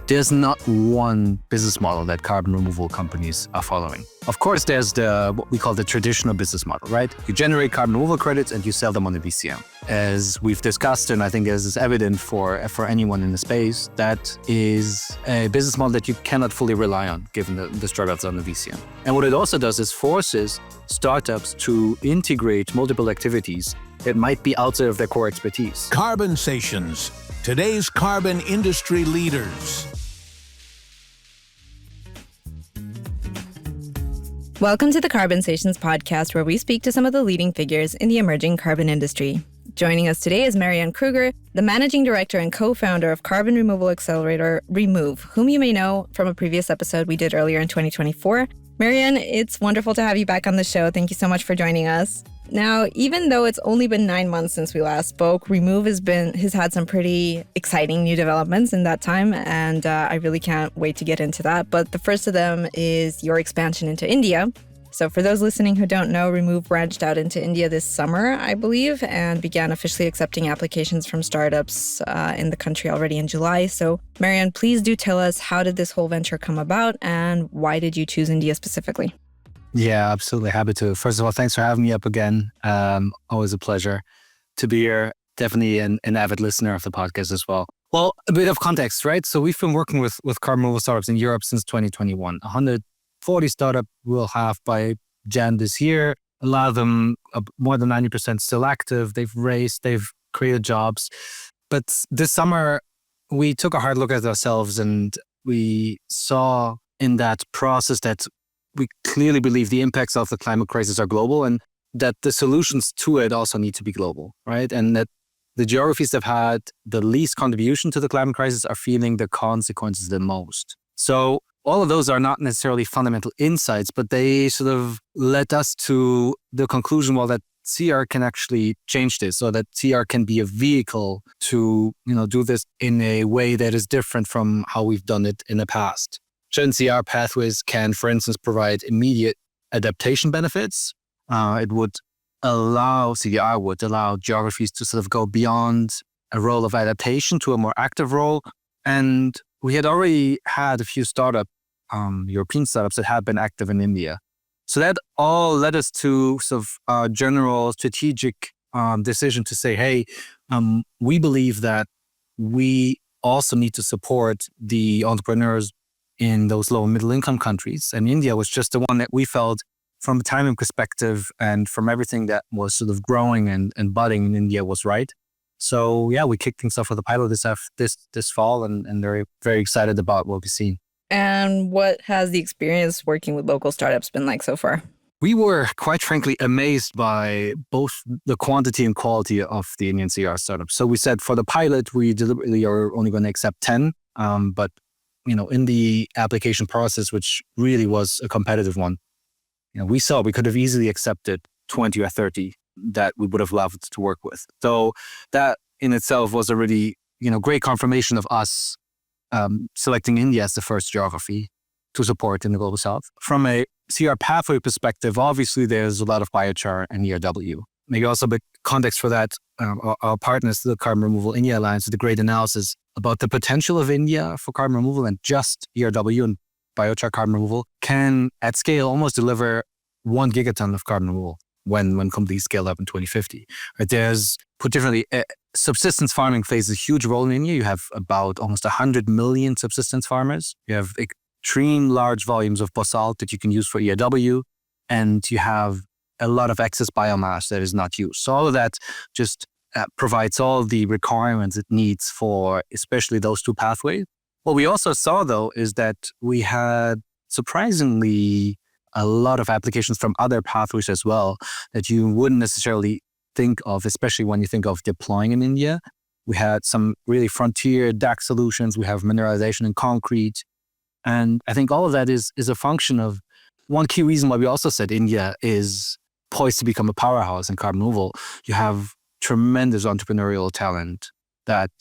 there's not one business model that carbon removal companies are following. Of course, there's what we call the traditional business model, right? You generate carbon removal credits and you sell them on the VCM. As we've discussed, and I think this is evident for anyone in the space, that is a business model that you cannot fully rely on given the struggles on the VCM. And what it also does is forces startups to integrate multiple activities that might be outside of their core expertise. Carbonsations, today's carbon industry leaders. Welcome to the Carbonsations podcast, where we speak to some of the leading figures in the emerging carbon industry. Joining us today is Marian Krueger, the managing director and co-founder of carbon removal accelerator Remove, whom you may know from a previous episode we did earlier in 2024. Marian, it's wonderful to have you back on the show. Thank you so much for joining us. Now, even though it's only been 9 months since we last spoke, Remove has had some pretty exciting new developments in that time, and I really can't wait to get into that. But the first of them is your expansion into India. So for those listening who don't know, Remove branched out into India this summer, I believe, and began officially accepting applications from startups in the country already in July. So Marian, please do tell us, how did this whole venture come about, and why did you choose India specifically? Yeah, absolutely. Happy to. First of all, thanks for having me up again. Always a pleasure to be here. Definitely an avid listener of the podcast as well. Well, a bit of context, right? So we've been working with carbon removal startups in Europe since 2021. 140 startups we'll have by Jan this year. A lot of them, more than 90% still active. They've created jobs. But this summer, we took a hard look at ourselves, and we saw in that process that we clearly believe the impacts of the climate crisis are global, and that the solutions to it also need to be global, right? And that the geographies that have had the least contribution to the climate crisis are feeling the consequences the most. So all of those are not necessarily fundamental insights, but they sort of led us to the conclusion, well, that CR can actually change this, so that CR can be a vehicle to, do this in a way that is different from how we've done it in the past. CR pathways can, for instance, provide immediate adaptation benefits. CDR would allow geographies to sort of go beyond a role of adaptation to a more active role. And we had already had a few European startups that had been active in India. So that all led us to sort of a general strategic decision to say, hey, we believe that we also need to support the entrepreneurs in those low and middle income countries. And India was just the one that we felt, from a timing perspective and from everything that was sort of growing and budding in India, was right. So yeah, we kicked things off with a pilot this fall, and very, very excited about what we've seen. And what has the experience working with local startups been like so far? We were, quite frankly, amazed by both the quantity and quality of the Indian CDR startups. So we said for the pilot, we deliberately are only going to accept 10, but in the application process, which really was a competitive one, we saw we could have easily accepted 20 or 30 that we would have loved to work with. So that in itself was a really, great confirmation of us selecting India as the first geography to support in the Global South. From a CR pathway perspective, obviously there's a lot of biochar and ERW. Maybe also a bit context for that. Our partners, the Carbon Removal India Alliance, did a great analysis about the potential of India for carbon removal, and just ERW and biochar carbon removal can, at scale, almost deliver 1 gigaton of carbon removal when completely scaled up in 2050. Right? There's, put differently, subsistence farming plays a huge role in India. You have about almost 100 million subsistence farmers. You have extreme large volumes of basalt that you can use for ERW, and you have a lot of excess biomass that is not used. So all of that just provides all the requirements it needs for especially those two pathways. What we also saw, though, is that we had surprisingly a lot of applications from other pathways as well that you wouldn't necessarily think of, especially when you think of deploying in India. We had some really frontier DAC solutions. We have mineralization in concrete. And I think all of that is a function of one key reason why we also said India is poised to become a powerhouse in carbon removal. You have tremendous entrepreneurial talent that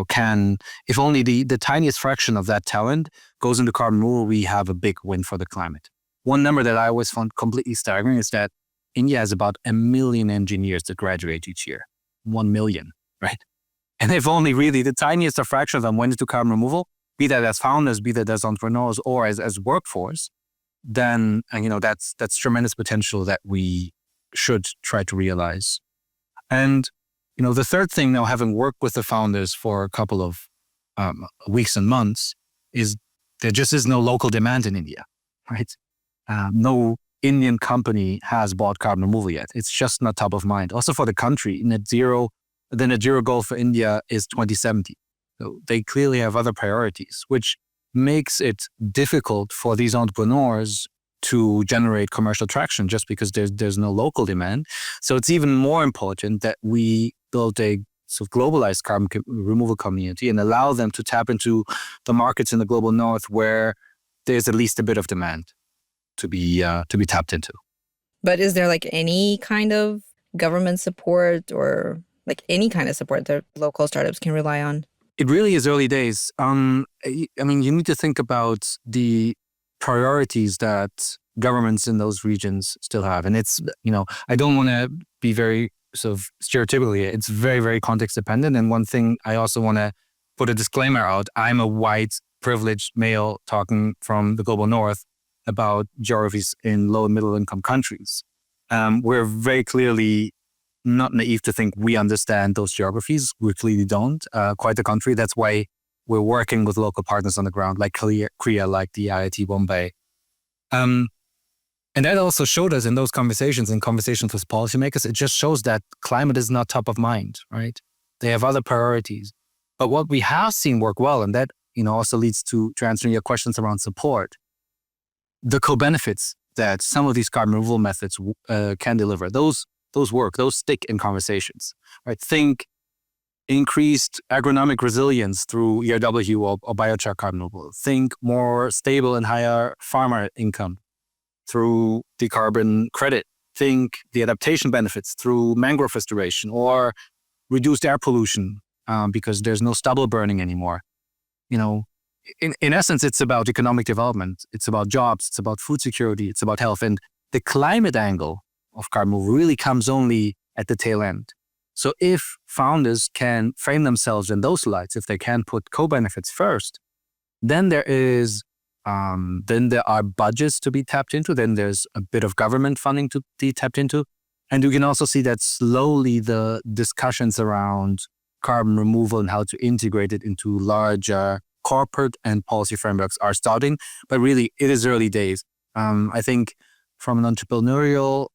can, if only the tiniest fraction of that talent goes into carbon removal, we have a big win for the climate. One number that I always found completely staggering is that India has about 1 million engineers that graduate each year. 1 million, right? And if only really the tiniest fraction of them went into carbon removal, be that as founders, be that as entrepreneurs, or as workforce, then that's tremendous potential that we should try to realize. And the third thing now, having worked with the founders for a couple of weeks and months, is there just is no local demand in India, right? No Indian company has bought carbon removal yet. It's just not top of mind. Also for the country, the net zero goal for India is 2070. So they clearly have other priorities, which makes it difficult for these entrepreneurs to generate commercial traction just because there's no local demand. So it's even more important that we build a sort of globalized carbon removal community and allow them to tap into the markets in the global north where there's at least a bit of demand to be tapped into. But is there like any kind of government support or like any kind of support that local startups can rely on? It really is early days. You need to think about the priorities that governments in those regions still have. And it's, I don't want to be very sort of stereotypically, it's very, very context dependent. And one thing I also want to put a disclaimer out, I'm a white, privileged male talking from the global north about geographies in low and middle income countries. We're very clearly not naive to think we understand those geographies. We clearly don't. Quite the contrary. That's why we're working with local partners on the ground, like Korea, like the IIT Bombay. And that also showed us in those conversations with policymakers, it just shows that climate is not top of mind, right? They have other priorities. But what we have seen work well, and that also leads to answering your questions around support, the co-benefits that some of these carbon removal methods can deliver, those stick in conversations, right? Think increased agronomic resilience through ERW or biochar carbon removal. Think more stable and higher farmer income through the carbon credit. Think the adaptation benefits through mangrove restoration or reduced air pollution because there's no stubble burning anymore. In essence, it's about economic development. It's about jobs. It's about food security. It's about health. And the climate angle of carbon removal really comes only at the tail end. So if founders can frame themselves in those lights, if they can put co-benefits first, then there are budgets to be tapped into. Then there's a bit of government funding to be tapped into. And you can also see that slowly the discussions around carbon removal and how to integrate it into larger corporate and policy frameworks are starting. But really, it is early days. I think from an entrepreneurial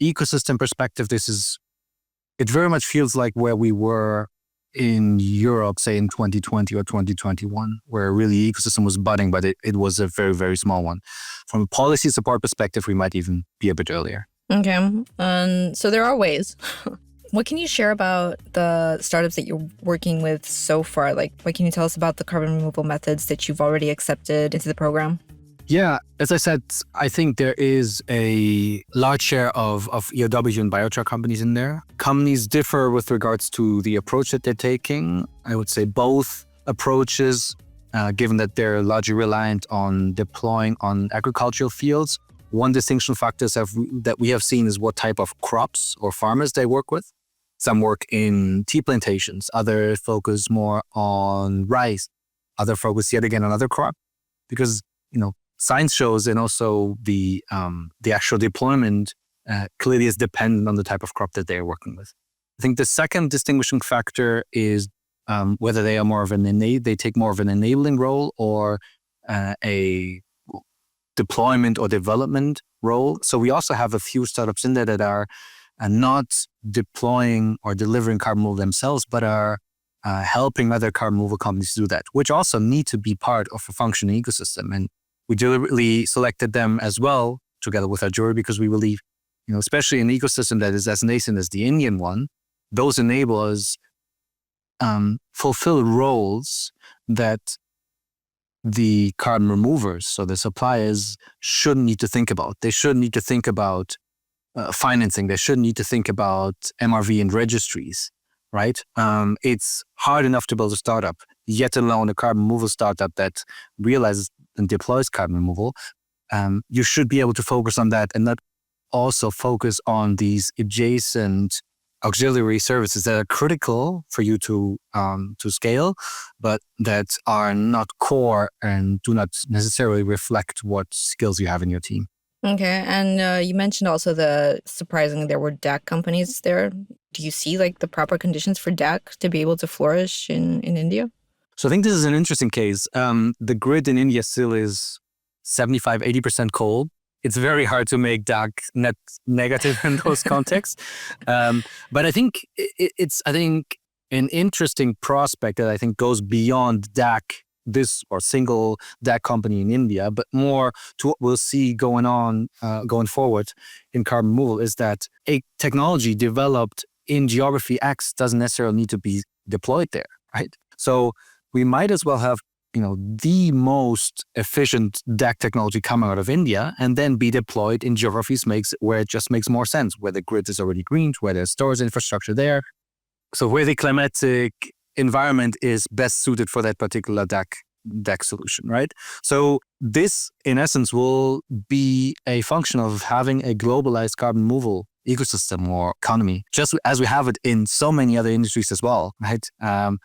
ecosystem perspective, it very much feels like where we were in Europe, say in 2020 or 2021, where really ecosystem was budding, but it was a very, very small one. From a policy support perspective, we might even be a bit earlier. Okay. So there are ways. What can you share about the startups that you're working with so far? Like, what can you tell us about the carbon removal methods that you've already accepted into the program? Yeah, as I said, I think there is a large share of ERW and biochar companies in there. Companies differ with regards to the approach that they're taking. I would say both approaches, given that they're largely reliant on deploying on agricultural fields. One distinction factors that we have seen is what type of crops or farmers they work with. Some work in tea plantations, others focus more on rice, other focus yet again on other crop, because science shows and also the actual deployment clearly is dependent on the type of crop that they are working with. I think the second distinguishing factor is whether they are they take more of an enabling role or a deployment or development role. So we also have a few startups in there that are not deploying or delivering carbon removal themselves, but are helping other carbon removal companies do that, which also need to be part of a functioning ecosystem. And we deliberately selected them as well, together with our jury, because we believe, especially an ecosystem that is as nascent as the Indian one, those enablers fulfill roles that the carbon removers, so the suppliers, shouldn't need to think about. They shouldn't need to think about financing. They shouldn't need to think about MRV and registries, right? It's hard enough to build a startup, yet alone a carbon removal startup that realizes and deploys carbon removal. You should be able to focus on that and not also focus on these adjacent auxiliary services that are critical for you to scale, but that are not core and do not necessarily reflect what skills you have in your team. Okay, and you mentioned also surprisingly, there were DAC companies there. Do you see like the proper conditions for DAC to be able to flourish in India? So I think this is an interesting case. The grid in India still is 75-80% coal. It's very hard to make DAC net negative in those contexts. But I think it's an interesting prospect that I think goes beyond DAC, this or single DAC company in India, but more to what we'll see going forward in carbon removal is that a technology developed in geography X doesn't necessarily need to be deployed there, right? So we might as well have the most efficient DAC technology come out of India and then be deployed in geographies where it just makes more sense, where the grid is already green, where there's storage infrastructure there. So where the climatic environment is best suited for that particular DAC solution, right? So this, in essence, will be a function of having a globalized carbon removal ecosystem or economy, just as we have it in so many other industries as well, right?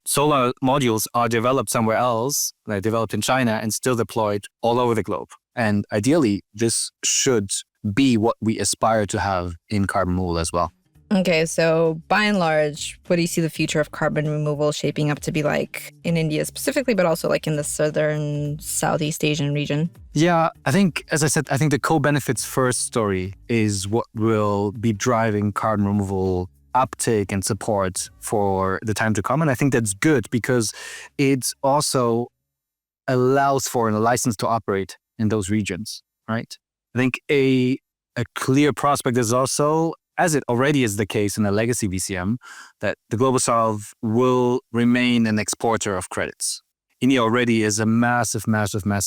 Solar modules are developed somewhere else, they're developed in China and still deployed all over the globe. And ideally, this should be what we aspire to have in carbon removal as well. Okay, so by and large, what do you see the future of carbon removal shaping up to be like in India specifically, but also like in the southern Southeast Asian region? Yeah, I think, as I said, I think the co-benefits first story is what will be driving carbon removal uptake and support for the time to come. And I think that's good because it also allows for a license to operate in those regions, right? I think a clear prospect is also, as it already is the case in a legacy VCM, that the Global South will remain an exporter of credits. India already is a massive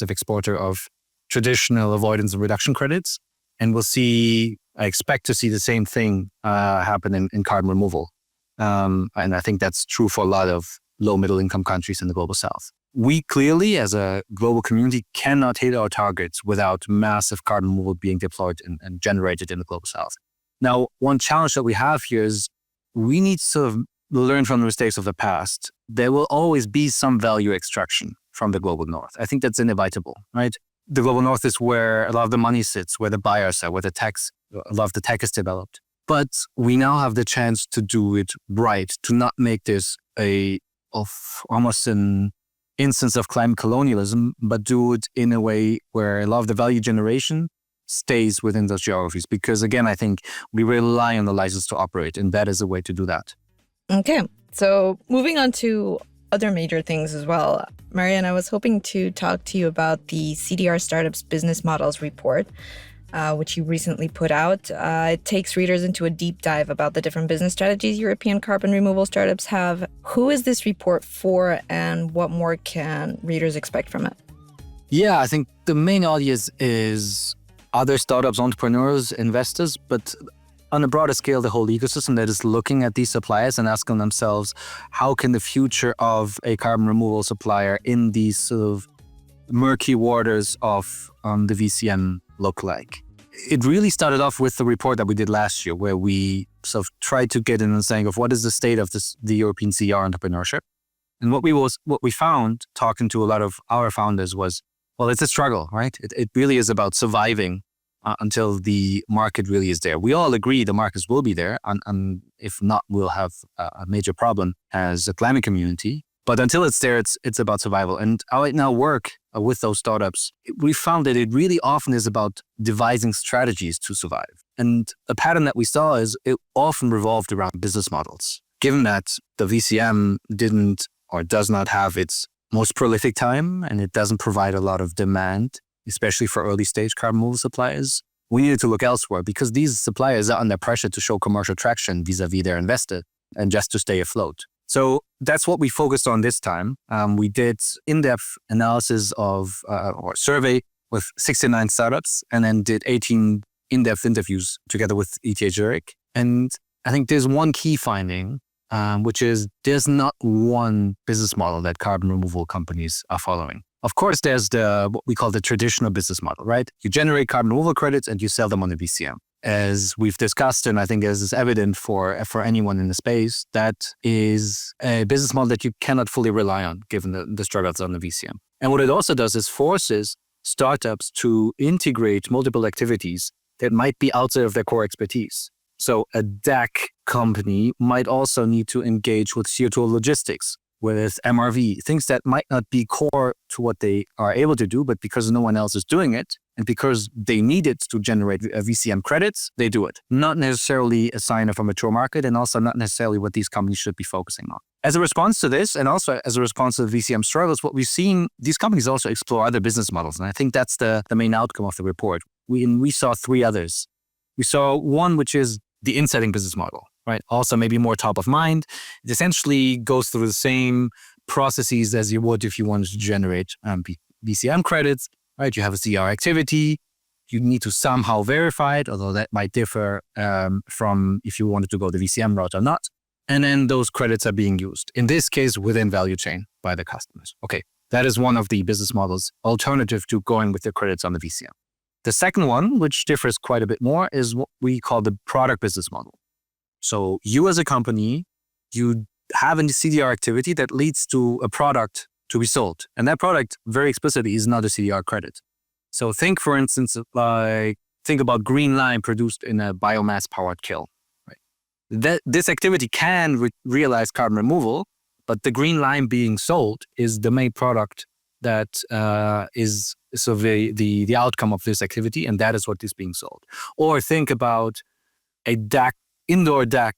exporter of traditional avoidance and reduction credits. And I expect to see the same thing happen in carbon removal. And I think that's true for a lot of low middle income countries in the Global South. We clearly, as a global community, cannot hit our targets without massive carbon removal being deployed and generated in the Global South. Now, one challenge that we have here is we need to sort of learn from the mistakes of the past. There will always be some value extraction from the Global North. I think that's inevitable, right? The Global North is where a lot of the money sits, where the buyers are, where a lot of the tech is developed. But we now have the chance to do it right, to not make this almost an instance of climate colonialism, but do it in a way where a lot of the value generation stays within those geographies. Because again, I think we rely on the license to operate, and that is a way to do that. Okay, so moving on to other major things as well. Marian, I was hoping to talk to you about the CDR Startups Business Models report, which you recently put out. It takes readers into a deep dive about the different business strategies European carbon removal startups have. Who is this report for, and what more can readers expect from it? Yeah, I think the main audience is other startups, entrepreneurs, investors, but on a broader scale, the whole ecosystem that is looking at these suppliers and asking themselves, how can the future of a carbon removal supplier in these sort of murky waters of the VCM look like? It really started off with the report that we did last year, where we sort of tried to get an understanding of what is the state of the European CDR entrepreneurship. And what we found, talking to a lot of our founders, was, well, it's a struggle, right? It really is about surviving until the market really is there. We all agree the markets will be there, and if not, we'll have a major problem as a climate community. But until it's there, it's about survival. And I now work with those startups. We found that it really often is about devising strategies to survive. And a pattern that we saw is it often revolved around business models. Given that the VCM didn't or does not have its most prolific time, and it doesn't provide a lot of demand, especially for early stage carbon removal suppliers, we needed to look elsewhere because these suppliers are under pressure to show commercial traction vis-a-vis their investor and just to stay afloat. So that's what we focused on this time. We did in-depth analysis of or survey with 69 startups, and then did 18 in-depth interviews together with ETH Zurich. And I think there's one key finding, which is there's not one business model that carbon removal companies are following. Of course, there's what we call the traditional business model, right? You generate carbon removal credits and you sell them on the VCM. as we've discussed, and I think as is evident for anyone in the space, that is a business model that you cannot fully rely on given the struggles on the VCM. And what it also does is forces startups to integrate multiple activities that might be outside of their core expertise. So a DAC company might also need to engage with CO2 logistics, with MRV, things that might not be core to what they are able to do, but because no one else is doing it, and because they need it to generate VCM credits, they do it. Not necessarily a sign of a mature market, and also not necessarily what these companies should be focusing on. As a response to this, and also as a response to the VCM struggles, what we've seen, these companies also explore other business models. And I think that's the main outcome of the report. We saw three others. We saw one, which is the insetting business model, right? Also maybe more top of mind. It essentially goes through the same processes as you would if you wanted to generate VCM credits, right? You have a CR activity. You need to somehow verify it, although that might differ from if you wanted to go the VCM route or not. And then those credits are being used, in this case, within value chain by the customers. Okay, that is one of the business models alternative to going with the credits on the VCM. The second one, which differs quite a bit more, is what we call the product business model. So you as a company, you have a CDR activity that leads to a product to be sold. And that product very explicitly is not a CDR credit. So think, for instance, think about green lime produced in a biomass-powered kiln. Right? This activity can realize carbon removal, but the green lime being sold is the main product that is so the outcome of this activity, and that is what is being sold. Or think about a DAC, indoor DAC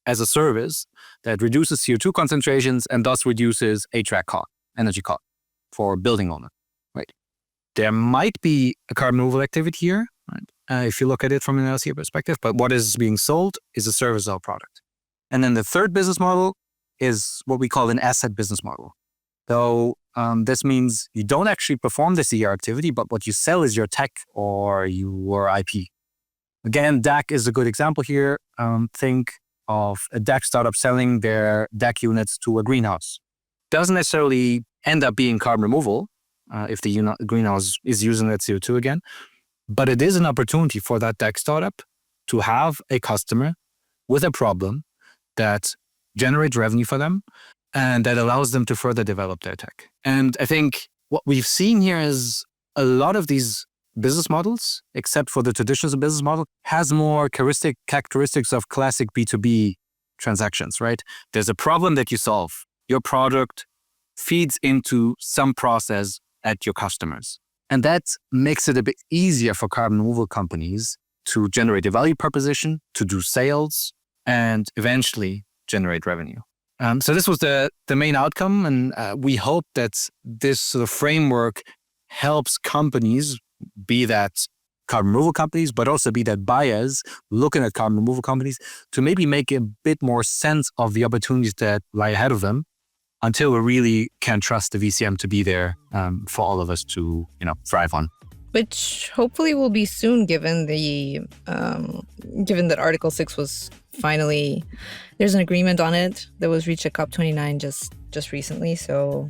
as a service that reduces CO2 concentrations and thus reduces HVAC cost, energy cost for building owner. Right? There might be a carbon removal activity here, right? If you look at it from an LCA perspective, but what is being sold is a service or product. And then the third business model is what we call an asset business model. So this means you don't actually perform the CR activity, but what you sell is your tech or your IP. Again, DAC is a good example here. Think of a DAC startup selling their DAC units to a greenhouse. Doesn't necessarily end up being carbon removal if the greenhouse is using that CO2 again, but it is an opportunity for that DAC startup to have a customer with a problem that generates revenue for them and that allows them to further develop their tech. And I think what we've seen here is a lot of these business models, except for the traditional business model, has more characteristics of classic B2B transactions, right? There's a problem that you solve. Your product feeds into some process at your customers. And that makes it a bit easier for carbon removal companies to generate a value proposition, to do sales, and eventually generate revenue. So this was the main outcome, and we hope that this sort of framework helps companies, be that carbon removal companies, but also be that buyers looking at carbon removal companies, to maybe make a bit more sense of the opportunities that lie ahead of them, until we really can trust the VCM to be there for all of us to, thrive on. Which hopefully will be soon, given that Article 6 was finally, there's an agreement on it that was reached at COP29 just recently. So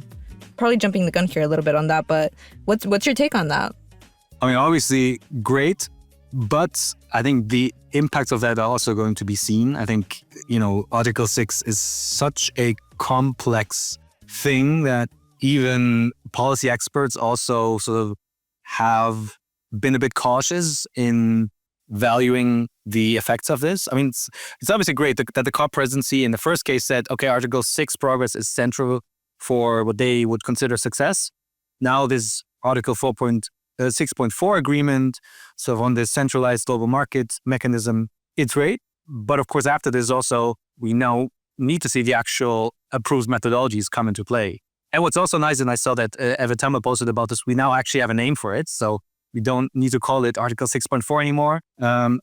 probably jumping the gun here a little bit on that, but what's your take on that? I mean, obviously great, but I think the impacts of that are also going to be seen. I think, Article 6 is such a complex thing that even policy experts also sort of have been a bit cautious in valuing the effects of this. I mean, it's obviously great that the COP presidency in the first case said, okay, Article 6 progress is central for what they would consider success. Now this Article 6.4 agreement, so on this centralized global market mechanism, it's great. But of course, after this also, we now need to see the actual approved methodologies come into play. And what's also nice, and I saw that Evetama posted about this, we now actually have a name for it. So we don't need to call it Article 6.4 anymore.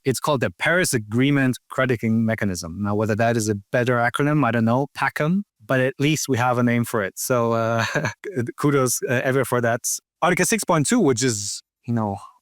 It's called the Paris Agreement Crediting Mechanism. Now, whether that is a better acronym, I don't know, PACM, but at least we have a name for it. So kudos ever for that. Article 6.2, which is,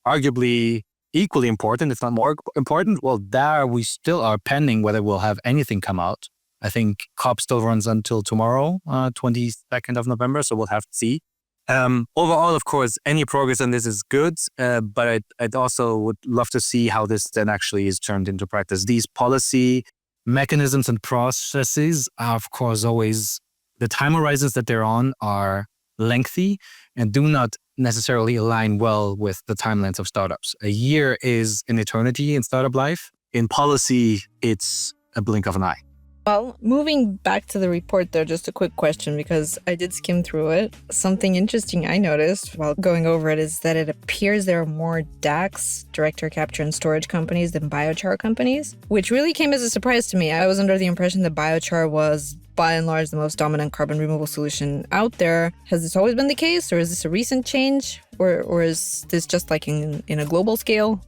arguably equally important, if not more important, well, there we still are pending whether we'll have anything come out. I think COP still runs until tomorrow, 22nd of November, so we'll have to see. Overall, of course, any progress on this is good, but I'd also would love to see how this then actually is turned into practice. These policy mechanisms and processes are, of course, always the time horizons that they're on are lengthy and do not necessarily align well with the timelines of startups. A year is an eternity in startup life. In policy, it's a blink of an eye. Well, moving back to the report there, just a quick question because I did skim through it. Something interesting I noticed while going over it is that it appears there are more DACs, direct air capture and storage companies, than biochar companies, which really came as a surprise to me. I was under the impression that biochar was by and large the most dominant carbon removal solution out there. Has this always been the case, or is this a recent change, or is this just like in a global scale?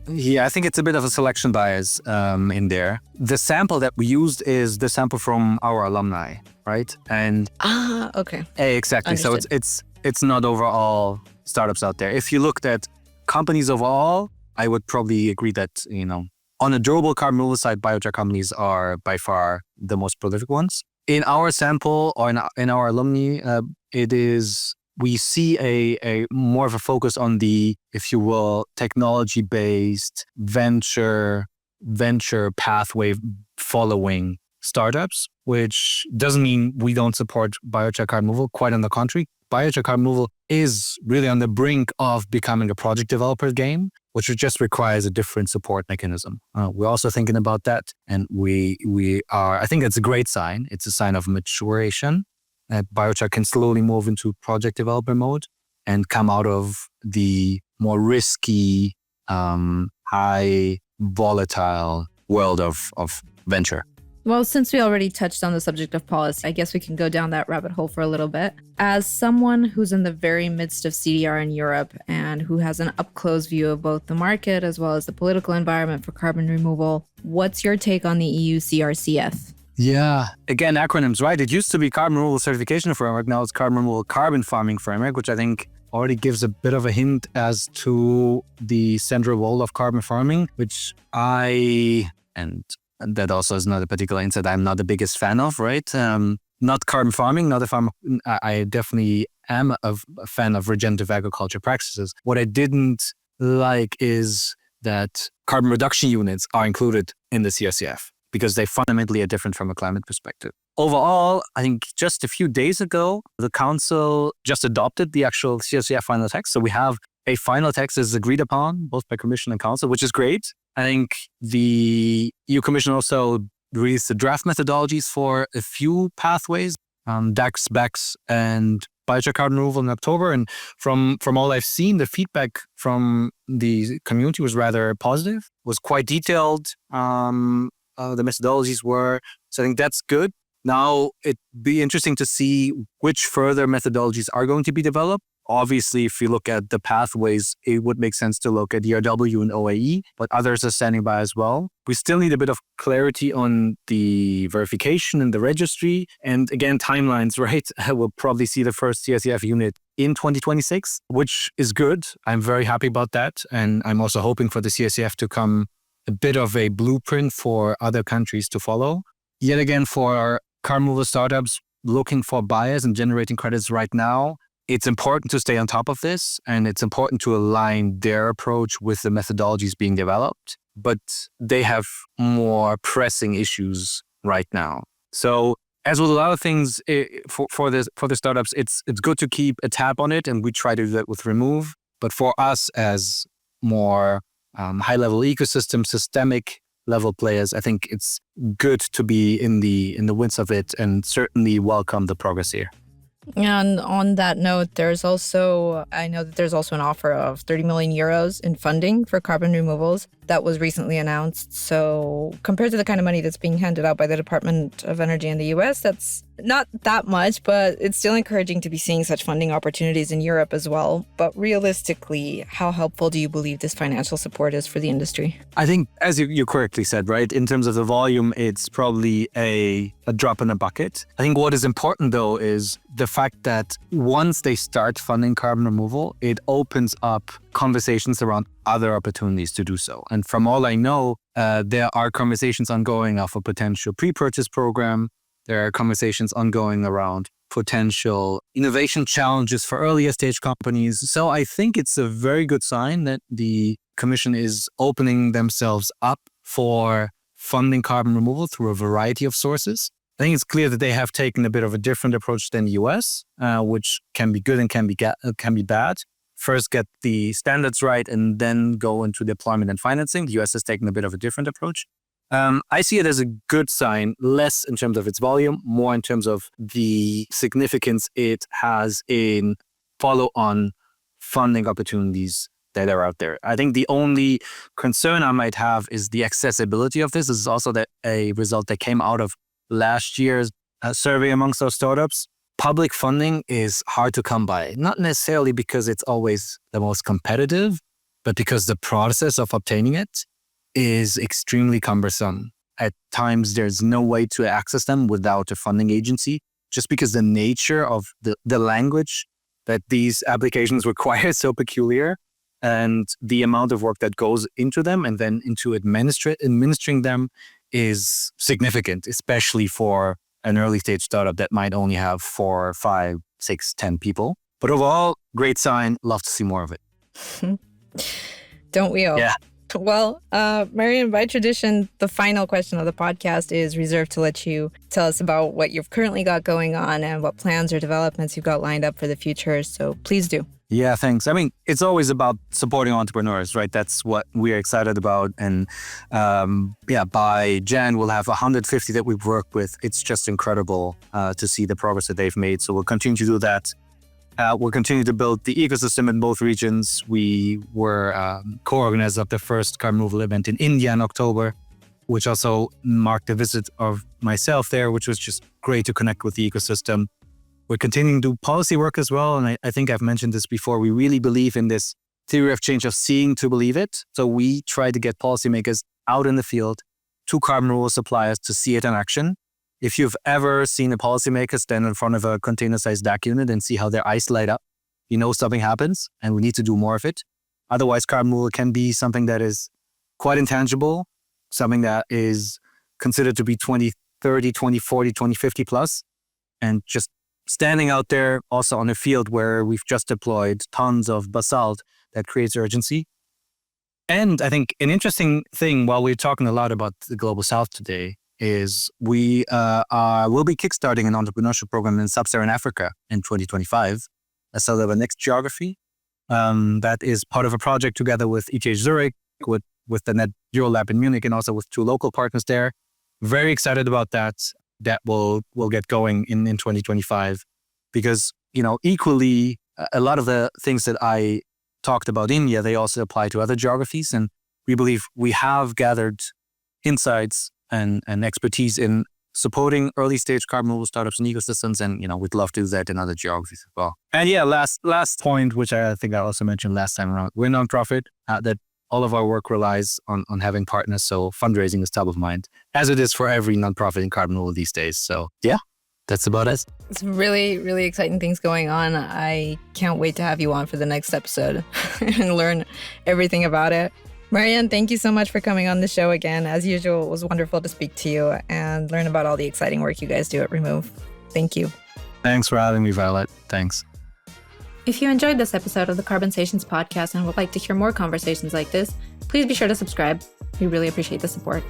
Yeah, I think it's a bit of a selection bias in there. The sample that we used is the sample from our alumni, right? And okay. Exactly. Understood. So it's not overall startups out there. If you looked at companies overall, I would probably agree that, on a durable carbon removal side, biochar companies are by far the most prolific ones. In our sample or in our alumni, we see a more of a focus on the, if you will, technology-based venture pathway following startups, which doesn't mean we don't support biochar carbon removal. Quite on the contrary, biochar carbon removal is really on the brink of becoming a project developer game, which just requires a different support mechanism. We're also thinking about that, and we are. I think it's a great sign. It's a sign of maturation. That biochar can slowly move into project developer mode and come out of the more risky, high volatile world of venture. Well, since we already touched on the subject of policy, I guess we can go down that rabbit hole for a little bit. As someone who's in the very midst of CDR in Europe and who has an up-close view of both the market as well as the political environment for carbon removal, what's your take on the EU CRCF? Yeah, again, acronyms, right? It used to be Carbon Removal Certification Framework. Now it's Carbon Removal Carbon Farming Framework, which I think already gives a bit of a hint as to the central role of carbon farming, which and that also is not a particular insight I'm not the biggest fan of, right? Not carbon farming, not a farm. I definitely am a fan of regenerative agriculture practices. What I didn't like is that carbon reduction units are included in the CRCF, because they fundamentally are different from a climate perspective. Overall, I think just a few days ago, the Council just adopted the actual CRCF final text. So we have a final text that is agreed upon, both by Commission and Council, which is great. I think the EU Commission also released the draft methodologies for a few pathways, DACs, BECS, and biochar carbon removal in October. And from all I've seen, the feedback from the community was rather positive, was quite detailed. The methodologies were. So I think that's good. Now, it'd be interesting to see which further methodologies are going to be developed. Obviously, if you look at the pathways, it would make sense to look at ERW and OAE, but others are standing by as well. We still need a bit of clarity on the verification and the registry. And again, timelines, right? We'll probably see the first CRCF unit in 2026, which is good. I'm very happy about that. And I'm also hoping for the CRCF to come a bit of a blueprint for other countries to follow. Yet again, for carbon removal startups looking for buyers and generating credits right now, it's important to stay on top of this, and it's important to align their approach with the methodologies being developed, but they have more pressing issues right now. So as with a lot of things for the startups, it's good to keep a tab on it, and we try to do that with Remove. But for us as more high-level ecosystem, systemic level players, I think it's good to be in the winds of it, and certainly welcome the progress here. And on that note, I know that there's also an offer of 30 million euros in funding for carbon removals that was recently announced. So compared to the kind of money that's being handed out by the Department of Energy in the US, that's not that much, but it's still encouraging to be seeing such funding opportunities in Europe as well. But realistically, how helpful do you believe this financial support is for the industry? I think, as you correctly said, right, in terms of the volume, it's probably a drop in a bucket. I think what is important, though, is the fact that once they start funding carbon removal, it opens up conversations around other opportunities to do so. And from all I know, there are conversations ongoing of a potential pre-purchase program. There are conversations ongoing around potential innovation challenges for earlier stage companies. So I think it's a very good sign that the Commission is opening themselves up for funding carbon removal through a variety of sources. I think it's clear that they have taken a bit of a different approach than the US, which can be good and can be bad. First, get the standards right and then go into deployment and financing. The US has taken a bit of a different approach. I see it as a good sign, less in terms of its volume, more in terms of the significance it has in follow-on funding opportunities that are out there. I think the only concern I might have is the accessibility of this. This is also a result that came out of last year's survey amongst our startups. Public funding is hard to come by, not necessarily because it's always the most competitive, but because the process of obtaining it is extremely cumbersome. At times, there's no way to access them without a funding agency, just because the nature of the language that these applications require is so peculiar, and the amount of work that goes into them and then into administering them is significant, especially for an early stage startup that might only have 4, 5, 6, 10 people. But overall, great sign. Love to see more of it. Don't we all? Yeah. Well, Marian, by tradition, the final question of the podcast is reserved to let you tell us about what you've currently got going on and what plans or developments you've got lined up for the future. So please do. Yeah, thanks. I mean, it's always about supporting entrepreneurs, right? That's what we're excited about. And by Jan, we'll have 150 that we've worked with. It's just incredible to see the progress that they've made. So we'll continue to do that. We'll continue to build the ecosystem in both regions. We were co-organizers of the first carbon removal event in India in October, which also marked the visit of myself there, which was just great to connect with the ecosystem. We're continuing to do policy work as well. And I think I've mentioned this before. We really believe in this theory of change of seeing to believe it. So we try to get policymakers out in the field to carbon removal suppliers to see it in action. If you've ever seen a policymaker stand in front of a container-sized DAC unit and see how their eyes light up, you know something happens and we need to do more of it. Otherwise, carbon removal can be something that is quite intangible, something that is considered to be 2030, 2040, 2050 plus, and just standing out there also on a field where we've just deployed tons of basalt that creates urgency. And I think an interesting thing, while we're talking a lot about the Global South today, is will be kickstarting an entrepreneurship program in Sub-Saharan Africa in 2025, a sort of a next geography. That is part of a project together with ETH Zurich, with the Net Zero Lab in Munich, and also with 2 local partners there. Very excited about that. That will get going in 2025, because equally a lot of the things that I talked about India, they also apply to other geographies, and we believe we have gathered insights and expertise in supporting early stage carbon removal startups and ecosystems, and we'd love to do that in other geographies as well. And yeah, last point, which I think I also mentioned last time around, we're a nonprofit that all of our work relies on having partners, so fundraising is top of mind, as it is for every nonprofit in carbon removal these days. So yeah, that's about it. It's really, really exciting things going on. I can't wait to have you on for the next episode and learn everything about it. Marian, thank you so much for coming on the show again. As usual, it was wonderful to speak to you and learn about all the exciting work you guys do at Remove. Thank you. Thanks for having me, Violet. Thanks. If you enjoyed this episode of the Carbonsations podcast and would like to hear more conversations like this, please be sure to subscribe. We really appreciate the support.